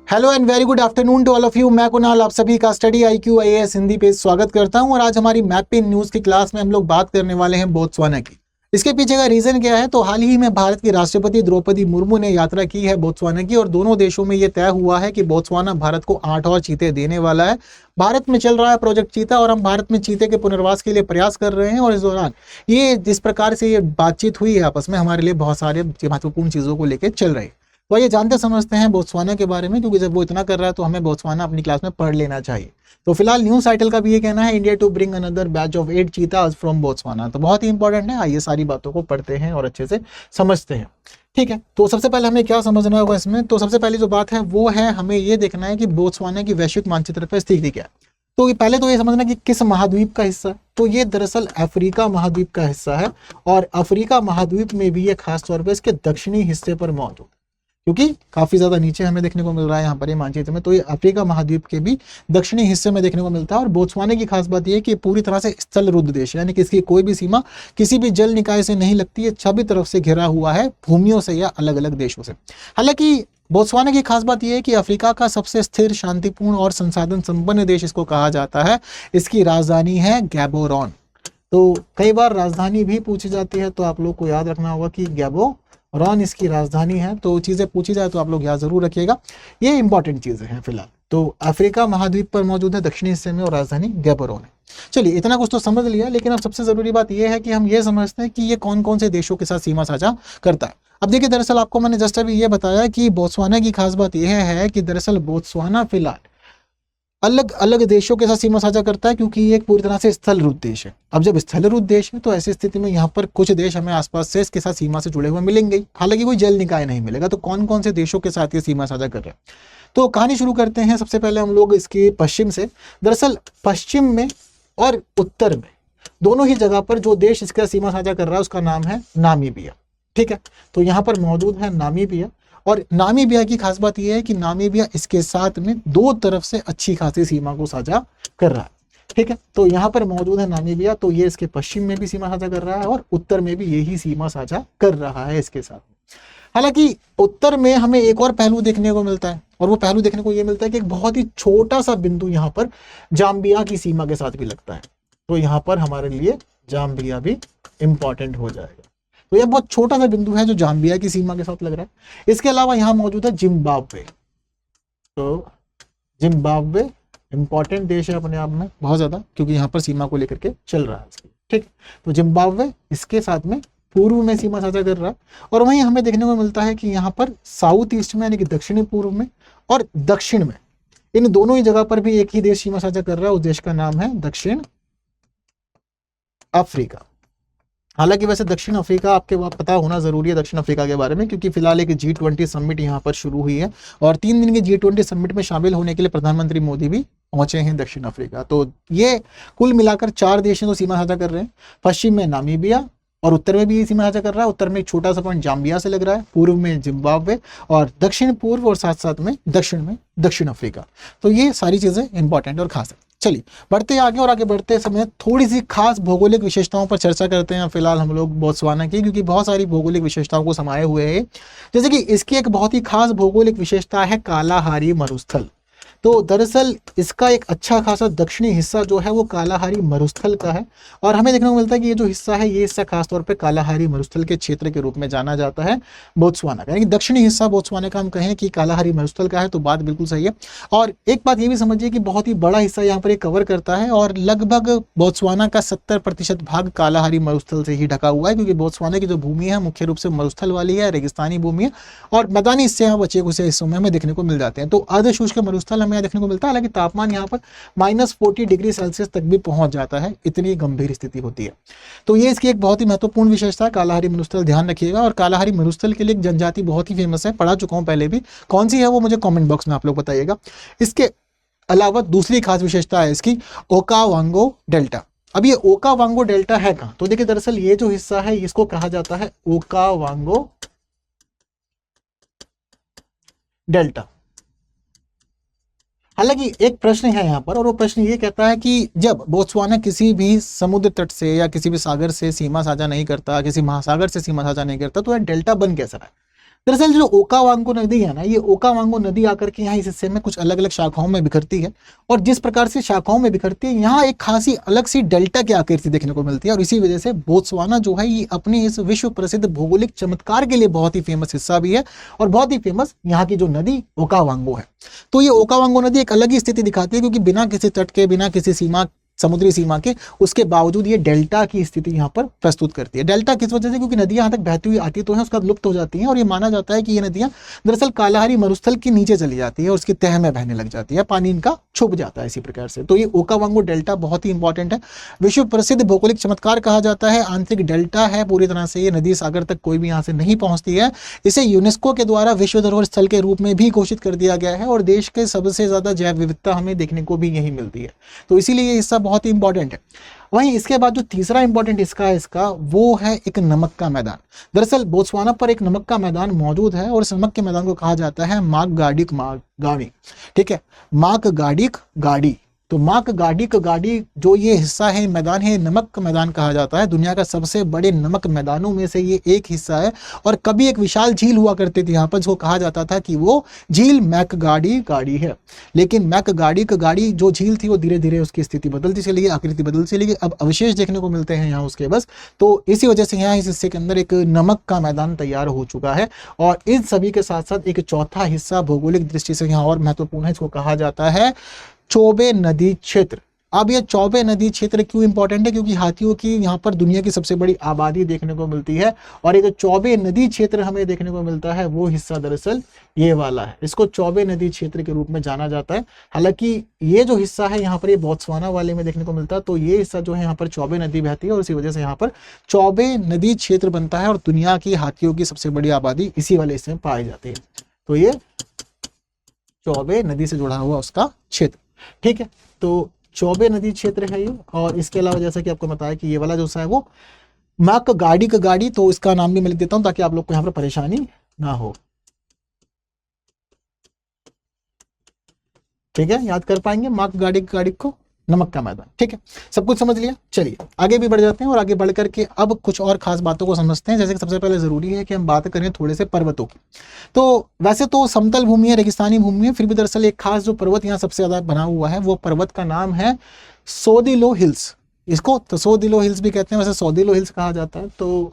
Hello and very good afternoon to all of you. मैं कुणाल आप सभी का स्टडी IQ IAS हिंदी पे स्वागत करता हूं और आज हमारी मैप इन न्यूज़ की क्लास में हम लोग बात करने वाले हैं बोत्सवाना की। इसके पीछे का रीजन क्या है, तो हाल ही में भारत की राष्ट्रपति द्रौपदी मुर्मू ने यात्रा की है बोत्सवाना की और दोनों देशों में यह तय हुआ है कि बोत्सवाना भारत को 8 और चीते देने वाला है। भारत में चल रहा है प्रोजेक्ट चीता और हम भारत में चीते के पुनर्वास के लिए प्रयास कर रहे हैं और इस दौरान ये जिस प्रकार से ये बातचीत हुई है आपस में हमारे लिए बहुत सारे महत्वपूर्ण चीजों को लेकर चल रही है। तो ये जानते समझते हैं बोत्सवाना के बारे में, क्योंकि जब वो इतना कर रहा है तो हमें बोत्सवाना अपनी क्लास में पढ़ लेना चाहिए। तो फिलहाल न्यूज़ टाइटल का भी ये कहना है, India to bring another batch of 8 cheetahs from Botswana. तो बहुत ही इंपॉर्टेंट है, आइए सारी बातों को पढ़ते हैं और अच्छे से समझते हैं। ठीक है, तो सबसे पहले हमें क्या समझना होगा इसमें, तो सबसे पहली जो बात है वो है हमें ये देखना है कि बोत्सवाना की वैश्विक मानचित्र पर स्थिति क्या है। तो पहले तो ये समझना कि किस महाद्वीप का हिस्सा है, तो ये दरअसल अफ्रीका महाद्वीप का हिस्सा है और अफ्रीका महाद्वीप में भी ये खासतौर पर इसके दक्षिणी हिस्से पर मौजूद है, क्योंकि काफी ज्यादा नीचे हमें देखने को मिल रहा है यहाँ पर ये मानचित्र में। तो ये अफ्रीका महाद्वीप के भी दक्षिणी हिस्से में देखने को मिलता है और बोत्सवाना की खास बात यह है कि पूरी तरह से स्थल रुद्ध देश है, यानी कि इसकी कोई भी सीमा किसी भी जल निकाय से नहीं लगती है, सभी तरफ से घिरा हुआ है भूमियों से या अलग अलग देशों से। हालांकि बोत्सवाना की खास बात यह है कि अफ्रीका का सबसे स्थिर, शांतिपूर्ण और संसाधन संपन्न देश इसको कहा जाता है। इसकी राजधानी है गैबोरोन। तो कई बार राजधानी भी पूछी जाती है, तो आप लोग को याद रखना होगा कि गैबोरोन इसकी राजधानी है। तो चीजें पूछी जाए तो आप लोग याद जरूर रखिएगा, ये इंपॉर्टेंट चीजें हैं। फिलहाल तो अफ्रीका महाद्वीप पर मौजूद है दक्षिणी हिस्से में और राजधानी गैबोरोन है। चलिए इतना कुछ तो समझ लिया, लेकिन अब सबसे जरूरी बात यह है कि हम ये समझते हैं कि ये कौन कौन से देशों के साथ सीमा साझा करता है। अब देखिए, दरअसल आपको मैंने जस्ट अभी ये बताया कि बोत्सवाना की खास बात यह है कि दरअसल बोत्सवाना फिलहाल अलग अलग देशों के साथ सीमा साझा करता है, क्योंकि ये एक पूरी तरह से स्थल रुद्ध देश है। अब जब स्थल रुद्ध देश है तो ऐसी स्थिति में यहाँ पर कुछ देश हमें आसपास से इसके साथ सीमा से जुड़े हुए मिलेंगे, हालांकि कोई जल निकाय नहीं मिलेगा। तो कौन कौन से देशों के साथ ये सीमा साझा कर रहे हैं, तो कहानी शुरू करते हैं। सबसे पहले हम लोग इसके पश्चिम से। दरअसल पश्चिम में और उत्तर में दोनों ही जगह पर जो देश इसका सीमा साझा कर रहा है उसका नाम है नामीबिया। ठीक है, तो यहाँ पर मौजूद है नामीबिया और नामीबिया की खास बात यह है कि नामीबिया इसके साथ में दो तरफ से अच्छी खासी सीमा को साझा कर रहा है। ठीक है, तो यहाँ पर मौजूद है नामीबिया, तो ये इसके पश्चिम में भी सीमा साझा कर रहा है और उत्तर में भी यही सीमा साझा कर रहा है इसके साथ। हालांकि उत्तर में हमें एक और पहलू देखने को मिलता है और वो पहलू देखने को ये मिलता है कि एक बहुत ही छोटा सा बिंदु यहाँ पर जाम्बिया की सीमा के साथ भी लगता है। तो यहाँ पर हमारे लिए जाम्बिया भी इंपॉर्टेंट हो जाएगा। तो यह बहुत छोटा सा बिंदु है जो जाम्बिया की सीमा के साथ लग रहा है। इसके अलावा यहाँ मौजूद है जिम्बाब्वे। तो जिम्बाब्वे इंपॉर्टेंट देश है अपने आप में बहुत ज्यादा, क्योंकि यहाँ पर सीमा को लेकर के चल रहा है इसकी। ठीक, तो जिम्बाब्वे इसके साथ में पूर्व में सीमा साझा कर रहा है और वहीं हमें देखने को मिलता है कि यहाँ पर साउथ ईस्ट में यानी कि दक्षिणी पूर्व में और दक्षिण में, इन दोनों ही जगह पर भी एक ही देश सीमा साझा कर रहा है। उस देश का नाम है दक्षिण अफ्रीका। हालांकि वैसे दक्षिण अफ्रीका आपके पता होना जरूरी है दक्षिण अफ्रीका के बारे में, क्योंकि फिलहाल एक G20 समिट यहाँ पर शुरू हुई है और 3 दिन के G20 समिट में शामिल होने के लिए प्रधानमंत्री मोदी भी पहुंचे हैं दक्षिण अफ्रीका। तो ये कुल मिलाकर 4 देश हैं जो सीमा साझा कर रहे हैं। पश्चिम में नामीबिया और उत्तर में भी ये सीमा साझा कर रहा है। उत्तर में एक छोटा सा पॉइंट जाम्बिया से लग रहा है, पूर्व में जिम्बाब्वे और दक्षिण पूर्व और साथ साथ में दक्षिण अफ्रीका। तो ये सारी चीजें इंपॉर्टेंट और खास है। चलिए बढ़ते आगे, और आगे बढ़ते समय थोड़ी सी खास भौगोलिक विशेषताओं पर चर्चा करते हैं फिलहाल हम लोग बोत्सवाना की, क्योंकि बहुत सारी भौगोलिक विशेषताओं को समाये हुए हैं। जैसे कि इसकी एक बहुत ही खास भौगोलिक विशेषता है कालाहारी मरुस्थल। तो दरअसल इसका एक अच्छा खासा दक्षिणी हिस्सा जो है वो कालाहारी मरुस्थल का है और हमें देखने को मिलता है कि ये जो हिस्सा है ये हिस्सा खासतौर पे कालाहारी मरुस्थल के क्षेत्र के रूप में जाना जाता है बोत्सवाना का, यानी कि दक्षिणी हिस्सा बोत्सवाना का हम कहें कि कालाहारी मरुस्थल का है तो बात बिल्कुल सही है। और एक बात ये भी समझिए कि बहुत ही बड़ा हिस्सा यहाँ पर कवर करता है और लगभग बोत्सवाना का 70% भाग कालाहारी मरुस्थल से ही ढका हुआ है, क्योंकि बोत्सवाना की जो भूमि है मुख्य रूप से मरुस्थल वाली है, रेगिस्तानी भूमि है और मैदानी हिस्से यहाँ बचे कुछ हिस्सों में हमें देखने को मिल जाते हैं। तो अर्धशुष्क मरुस्थल हमें देखने को मिलता है, हालांकि तापमान यहाँ पर -40 डिग्री सेल्सियस तक भी पहुंच जाता है, इतनी गंभीर स्थिति होती है। तो ये इसकी एक बहुत ही महत्वपूर्ण विशेषता है कालाहारी मरुस्थल, ध्यान रखिएगा। और कालाहारी मरुस्थल के लिए एक जनजाति बहुत ही फेमस है, पढ़ा चुका हूं पहले भी, कौन सी है वो मुझे कमेंट बॉक्स में आप लोग बताइएगा। इसके अलावा दूसरी खास विशेषता है इसकी ओकावांगो डेल्टा। अब ये ओकावांगो डेल्टा है कहां, तो देखिए दरअसल ये जो हिस्सा है इसको कहा जाता है ओकावांगो डेल्टा। हालांकि एक प्रश्न है यहाँ पर और वो प्रश्न ये कहता है कि जब बोत्सवाना किसी भी समुद्र तट से या किसी भी सागर से सीमा साझा नहीं करता, किसी महासागर से सीमा साझा नहीं करता, तो यह डेल्टा बन कैसा रहा है। दरअसल जो ओकावांगो नदी है ना, ये ओकावांगो नदी आकर के यहाँ इस हिस्से में कुछ अलग अलग शाखाओं में बिखरती है, और जिस प्रकार से शाखाओं में बिखरती है यहाँ एक खासी अलग सी डेल्टा की आकृति देखने को मिलती है, और इसी वजह से बोत्सवाना जो है ये अपने इस विश्व प्रसिद्ध भौगोलिक चमत्कार के लिए बहुत ही फेमस हिस्सा भी है, और बहुत ही फेमस यहाँ की जो नदी ओकावांगो है। तो ये ओकावांगो नदी एक अलग ही स्थिति दिखाती है, क्योंकि बिना किसी तट के, बिना किसी सीमा, समुद्री सीमा के, उसके बावजूद ये डेल्टा की स्थिति यहाँ पर प्रस्तुत करती है। डेल्टा किस वजह से? क्योंकि नदियां यहाँ तक बहती हुई आती तो है, उसका लुप्त हो जाती हैं, और ये माना जाता है कि ये नदियां दरअसल कालाहारी मरुस्थल के नीचे चली जाती है और उसकी तह में बहने लग जाती है, पानी इनका छुप जाता है इसी प्रकार से। तो ये ओकावांगो डेल्टा बहुत ही इंपॉर्टेंट है, विश्व प्रसिद्ध भौगोलिक चमत्कार कहा जाता है, आंतरिक डेल्टा है पूरी तरह से, ये नदी सागर तक कोई भी यहाँ से नहीं पहुंचती है। इसे यूनेस्को के द्वारा विश्व धरोहर स्थल के रूप में भी घोषित कर दिया गया है, और देश के सबसे ज्यादा जैव विविधता हमें देखने को भी यही मिलती है, तो इसीलिए ये हिस्सा बहुत ही इंपॉर्टेंट है। वहीं इसके बाद जो तीसरा इंपॉर्टेंट इसका वो है एक नमक का मैदान। दरअसल बोत्सवाना पर एक नमक का मैदान मौजूद है, और इस नमक के मैदान को कहा जाता है माकगाडिक गाड़ी। ठीक है, माकगाडिक गाड़ी। तो माकगाडिक गाड़ी जो ये हिस्सा है, मैदान है, नमक का मैदान कहा जाता है। दुनिया का सबसे बड़े नमक मैदानों में से ये एक हिस्सा है, और कभी एक विशाल झील हुआ करती थी यहाँ पर, जिसको कहा जाता था कि वो झील मैकगाडी गाड़ी है। लेकिन मैकगाडिक गाड़ी जो झील थी वो धीरे धीरे उसकी स्थिति बदलती चली गई, आकृति बदलती चली गई, अब अवशेष देखने को मिलते हैं यहाँ उसके बस। तो इसी वजह से यहाँ इस हिस्से के अंदर एक नमक का मैदान तैयार हो चुका है। और इन सभी के साथ साथ एक चौथा हिस्सा भौगोलिक दृष्टि से यहाँ और महत्वपूर्ण है, इसको कहा जाता है चोबे नदी क्षेत्र। अब ये चौबे नदी क्षेत्र क्यों इंपॉर्टेंट है? क्योंकि हाथियों की यहाँ पर दुनिया की सबसे बड़ी आबादी देखने को मिलती है, और ये जो चौबे नदी क्षेत्र हमें देखने को मिलता है वो हिस्सा दरअसल ये वाला है, इसको चौबे नदी क्षेत्र के रूप में जाना जाता है। हालांकि ये जो हिस्सा है यहाँ पर ये बोत्सवाना वाले में देखने को मिलता है, तो ये हिस्सा जो है यहाँ पर चौबे नदी बहती है, और इसी वजह से यहाँ पर चौबे नदी क्षेत्र बनता है, और दुनिया की हाथियों की सबसे बड़ी आबादी इसी वाले हिस्से में पाई जाती है। तो ये चौबे नदी से जुड़ा हुआ उसका क्षेत्र। ठीक है, तो चौबे नदी क्षेत्र है ये। और इसके अलावा जैसा कि आपको बताया कि ये वाला जो सा है वो माकगाडिक गाड़ी, तो इसका नाम भी मैं लिख देता हूं ताकि आप लोग को यहाँ पर परेशानी ना हो। ठीक है, याद कर पाएंगे माकगाडिक गाड़ी को, नमक का मैदान। ठीक है, सब कुछ समझ लिया। चलिए आगे भी बढ़ जाते हैं, और आगे बढ़ करके अब कुछ और खास बातों को समझते हैं। जैसे कि सबसे पहले जरूरी है कि हम बात करें थोड़े से पर्वतों की। तो वैसे तो समतल भूमि है, रेगिस्तानी भूमि है, फिर भी दरअसल एक खास जो पर्वत यहाँ सबसे ज्यादा बना हुआ है वो पर्वत का नाम है सोदिलो हिल्स। इसको तसोदिलो हिल्स भी कहते हैं, वैसे सोदिलो हिल्स कहा जाता है। तो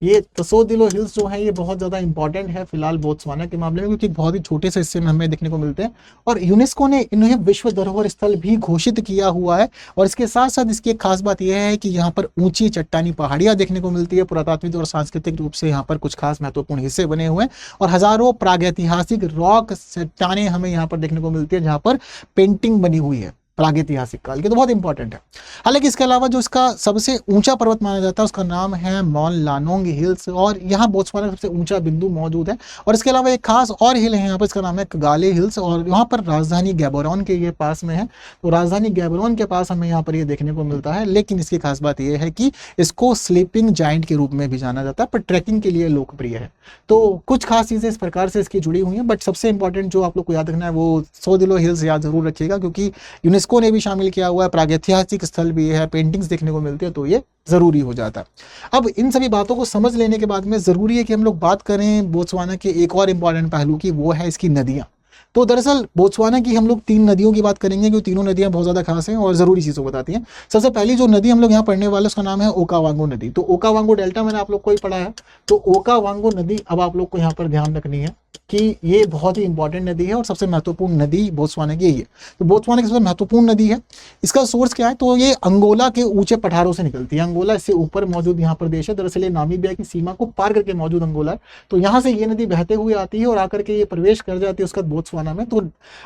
ये तसोदिलो हिल्स जो है ये बहुत ज्यादा इंपॉर्टेंट है फिलहाल बोत्सवाना के मामले में, क्योंकि बहुत ही छोटे से हिस्से में हमें देखने को मिलते हैं, और यूनेस्को ने इन्हें विश्व धरोहर स्थल भी घोषित किया हुआ है। और इसके साथ साथ इसकी एक खास बात यह है कि यहाँ पर ऊंची चट्टानी पहाड़ियां देखने को मिलती है। पुरातात्विक और सांस्कृतिक रूप से यहाँ पर कुछ खास महत्वपूर्ण हिस्से बने हुए हैं, और हजारों प्रागैतिहासिक रॉक चट्टानें हमें यहाँ पर देखने को मिलती है, जहाँ पर पेंटिंग बनी हुई है प्रागैतिहासिक काल की, तो बहुत इंपॉर्टेंट है। हालांकि इसके अलावा जो इसका सबसे ऊंचा पर्वत माना जाता है उसका नाम है मॉन लानोंग हिल्स, और यहाँ बोत्सवाना का सबसे ऊंचा बिंदु मौजूद है। और इसके अलावा एक खास और हिल है यहाँ पर, इसका नाम है कगाले हिल्स, और यहाँ पर राजधानी गैबोरोन के ये पास में है। तो राजधानी गैबोरोन के पास हमें यहाँ पर ये देखने को मिलता है। लेकिन इसकी खास बात यह है कि इसको स्लीपिंग जाइंट के रूप में भी जाना जाता है, पर ट्रैकिंग के लिए लोकप्रिय है। तो कुछ खास चीजें इस प्रकार से इसकी जुड़ी हुई हैं, बट सबसे इंपॉर्टेंट जो आप लोग को याद रखना है वो सोदिलो हिल्स याद जरूर रखिएगा, क्योंकि यूनेस्को ने भी शामिल किया हुआ है, प्रागैतिहासिक स्थल भी है, पेंटिंग्स देखने को मिलती है, तो ये जरूरी हो जाता है। अब इन सभी बातों को समझ लेने के बाद में जरूरी है कि हम लोग बात करें बोत्सवाना के एक और इंपॉर्टेंट पहलू की, वो है इसकी नदियां। तो दरअसल बोत्सवाना की हम लोग 3 नदियों की बात करेंगे, क्योंकि तीनों नदियां बहुत ज्यादा खास हैं और जरूरी चीजों को बताती हैं। सबसे पहली जो नदी हम लोग यहाँ पढ़ने वाले उसका नाम है ओकावांगो नदी। तो ओकावांगो डेल्टा मैंने आप लोग को ही पढ़ा है, तो ओकावांगो नदी अब आप लोग को यहाँ पर ध्यान रखनी है कि ये बहुत ही इंपॉर्टेंट नदी है, और सबसे महत्वपूर्ण नदी बोत्सवाना की यही है। तो बोत्सवाना की सबसे महत्वपूर्ण नदी है, इसका सोर्स क्या है? तो ये अंगोला के ऊंचे पठारों से निकलती है। अंगोला इससे ऊपर मौजूद यहाँ पर देश है, दरअसल ये नामीबिया की सीमा को पार करके मौजूद अंगोला है। तो यहाँ से ये नदी बहते हुए आती है और आकर के ये प्रवेश कर जाती है उसका बोत्सवाना में। तो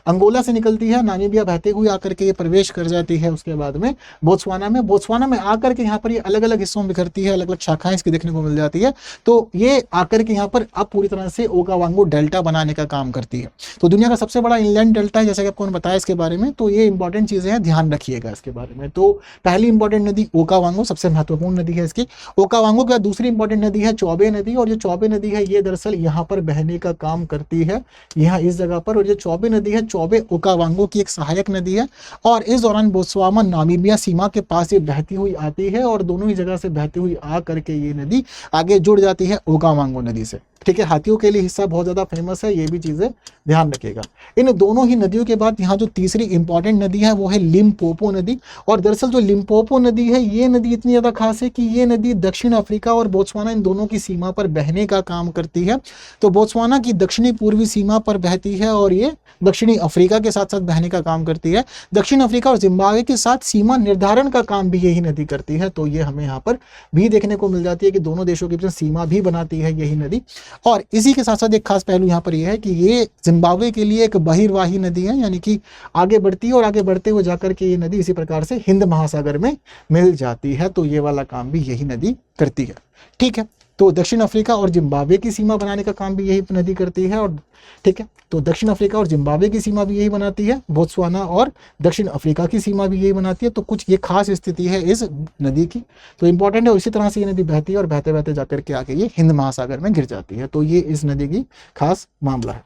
अंगोला से निकलती है, नामीबिया बहते हुए आकर के ये प्रवेश कर जाती है उसके बाद में बोत्सवाना में। बोत्सवाना में आकर के यहाँ पर ये अलग अलग हिस्सों में बिखरती है, अलग अलग शाखाएं इसकी देखने को मिल जाती है। तो ये आकर के यहाँ पर अब पूरी तरह से ओकावांगो डेल्टा बनाने का काम करती है। तो दुनिया का सबसे बड़ा इनलैंड डेल्टा है, जैसे कि आपको बताया इसके बारे में। तो ये इंपॉर्टेंट चीजें हैं, ध्यान रखिएगा इसके बारे में। तो पहली इंपॉर्टेंट नदी ओकावांगो, सबसे महत्वपूर्ण नदी है इसकी। ओकावांगो के बाद दूसरी इंपॉर्टेंट नदी है चौबे नदी, और जो चौबे नदी है ये दरअसल यहाँ पर बहने का काम करती है, यहाँ इस जगह पर। और और जो चौबे नदी है चौबे ओकावांगो की एक सहायक नदी है और इस दौरान बोत्सवाना नामीबिया सीमा के पास ये बहती हुई आती है और दोनों ही जगह से बहती हुई आ करके ये नदी आगे जुड़ जाती है ओकावांगो नदी से। ठीक है, हाथियों के लिए हिस्सा बहुत ज़्यादा फेमस है, ये भी चीज़ें ध्यान रखिएगा। इन दोनों ही नदियों के बाद यहाँ जो तीसरी इंपॉर्टेंट नदी है वो है लिम्पोपो नदी। और दरअसल जो लिम्पोपो नदी है ये नदी इतनी ज़्यादा खास है कि ये नदी दक्षिण अफ्रीका और बोत्सवाना इन दोनों की सीमा पर बहने का काम करती है। तो बोत्सवाना की दक्षिणी पूर्वी सीमा पर बहती है और ये दक्षिणी अफ्रीका के साथ साथ बहने का काम करती है। दक्षिण अफ्रीका और जिम्बाब्वे के साथ सीमा निर्धारण का काम भी यही नदी करती है। तो ये हमें यहाँ पर भी देखने को मिल जाती है कि दोनों देशों के बीच सीमा भी बनाती है यही नदी। और इसी के साथ साथ एक खास पहलू यहाँ पर यह है कि ये जिम्बाब्वे के लिए एक बहिर्वाही नदी है, यानी कि आगे बढ़ती है और आगे बढ़ते हुए जाकर के ये नदी इसी प्रकार से हिंद महासागर में मिल जाती है। तो ये वाला काम भी यही नदी करती है। ठीक है, तो दक्षिण अफ्रीका और जिम्बाब्वे की सीमा बनाने का काम भी यही नदी करती है। और ठीक है, तो दक्षिण अफ्रीका और जिम्बाब्वे की सीमा भी यही बनाती है, बोत्सवाना और दक्षिण अफ्रीका की सीमा भी यही बनाती है। तो कुछ ये खास स्थिति है इस नदी की, तो इंपॉर्टेंट है। इसी तरह से ये नदी बहती है और बहते बहते जाकर के आके ये हिंद महासागर में गिर जाती है। तो ये इस नदी की खास मामला है।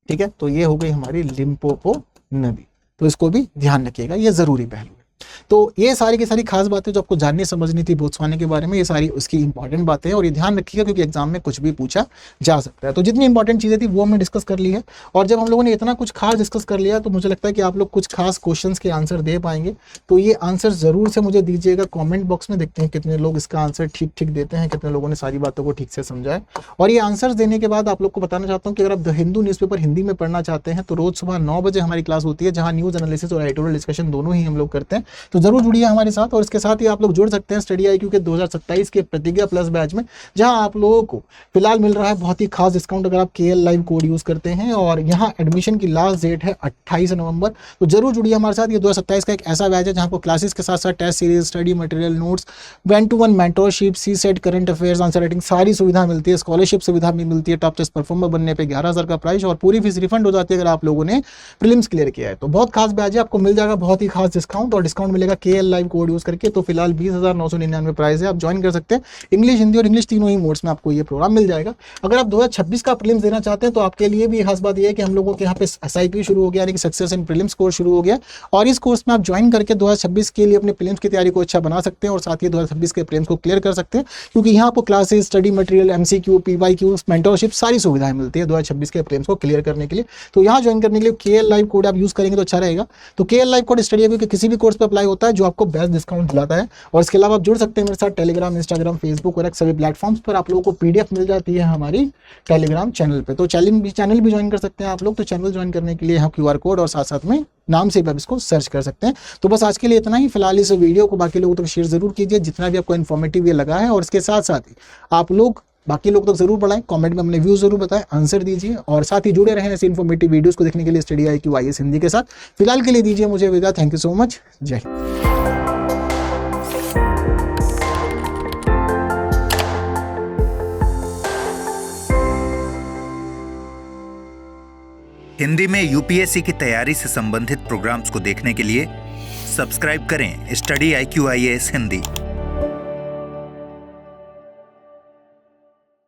ठीक है, तो ये हो गई हमारी लिम्पोपो नदी, तो इसको भी ध्यान रखिएगा, ये जरूरी पहलू है। तो ये सारी की सारी खास बातें जो आपको जाननी समझनी थी बोत्सवाना के बारे में, ये सारी उसकी इंपॉर्टेंट बातें हैं और ये ध्यान रखिएगा क्योंकि एग्जाम में कुछ भी पूछा जा सकता है। तो जितनी इंपॉर्टेंट चीज़ें थी वो हमने डिस्कस कर ली है और जब हम लोगों ने इतना कुछ खास डिस्कस कर लिया तो मुझे लगता है कि आप लोग कुछ खास क्वेश्चंस के आंसर दे पाएंगे। तो ये आंसर ज़रूर से मुझे दीजिएगा कॉमेंट बॉक्स में, देखते हैं कितने लोग इसका आंसर ठीक ठीक देते हैं, कितने लोगों ने सारी बातों को ठीक से समझा है। और ये आंसर देने के बाद आप लोग को बताना चाहता हूँ कि अगर आप द हिंदू न्यूज़पेपर हिंदी में पढ़ना चाहते हैं तो रोज़ सुबह 9 बजे हमारी क्लास होती है, जहाँ न्यूज़ एनालिसिस और एडिटोरियल डिस्कशन दोनों ही हम लोग करते हैं। तो जरूर जुड़िए हमारे साथ और इसके साथ ही आप लोग जुड़ सकते हैं स्टडी IQ के 2027 के प्रतिज्ञा प्लस बैच में, जहां आप लोगों को फिलहाल मिल रहा है बहुत ही खास डिस्काउंट अगर आप KL लाइव कोड यूज करते हैं। और यहां एडमिशन की लास्ट डेट है 28 नवंबर। तो जरूर जुड़िए हमारे साथ। ये 2027 का एक ऐसा बैच है जहां आपको क्लासेस के साथ साथ test series, study material, notes, 1-to-1 mentorship, CSET, current affairs, answer writing सारी सुविधा मिलती है। स्कॉलरशिप सुविधा भी मिलती है। टॉप टेस्ट परफॉर्मर बनने पर 11,000 का प्राइस और पूरी फीस रिफंड हो जाती है अगर आप लोगों ने प्रीलिम्स क्लियर किया है। तो बहुत खास बैच है, आपको मिल जाएगा बहुत ही खास डिस्काउंट और डिस्काउंट मिलेगा KL लाइव कोड यूज करके। तो फिलहाल 20,999 प्राइस है, आप ज्वाइन कर सकते हैं। इंग्लिश, हिंदी और इंग्लिश तीनों ही मोड्स में आपको ये प्रोग्राम मिल जाएगा। अगर आप 2026 का प्रीलिम्स देना चाहते हैं तो आपके लिए भी खास बात यह है कि हम लोगों के यहाँ पे SIP शुरू हो गया, यानी कि सक्सेस इन प्रीलिम्स कोर्स शुरू हो गया और इस कोर्स में आप ज्वाइन करके 2026 के लिए अपने प्रीलिम्स की तैयारी को अच्छा बना सकते हैं और साथ ही 2026 के प्रीलिम्स को क्लियर कर सकते हैं, क्योंकि यहाँ आपको classes, study material, MCQ, PYQ, mentorship सारी सुविधाएं मिलती है 2026 के प्रीलिम्स को क्लियर करने के लिए। तो यहाँ ज्वाइन करने के लिए KL लाइव कोड आप यूज करेंगे तो अच्छा रहेगा। तो KL live code study IQ के किसी भी कोर्स पर अप्लाई होता है जो आपको बेस्ट डिस्काउंट दिलाता है। और इसके अलावा आप जुड़ सकते हैं मेरे साथ टेलीग्राम, इंस्टाग्राम, फेसबुक और सभी प्लेटफॉर्म्स पर आप लोगों को PDF मिल जाती है हमारी टेलीग्राम चैनल पे। तो चैनल भी ज्वाइन कर सकते हैं आप लोग। तो चैनल ज्वाइन करने के लिए यहाँ QR कोड और साथ साथ में नाम से भी आप इसको सर्च कर सकते हैं। तो बस आज के लिए इतना ही। फिलहाल इस वीडियो को बाकी लोगों तक शेयर जरूर कीजिए जितना भी आपको इन्फॉर्मेटिव ये लगा है और इसके साथ साथ ही आप लोग बाकी लोग तक जरूर बढ़ाएं, कमेंट में अपने व्यूज जरूर बताएं, आंसर दीजिए और साथ ही जुड़े रहें ऐसे इन्फॉर्मेटिव वीडियोस को देखने के लिए स्टडी IQ IAS हिंदी के साथ। फिलहाल के लिए दीजिए मुझे विदा। Thank you so much. जय हिंद। हिंदी में UPSC की तैयारी से संबंधित प्रोग्राम्स को देखने के लिए सब्सक्राइब करें स्टडी IQ IAS हिंदी।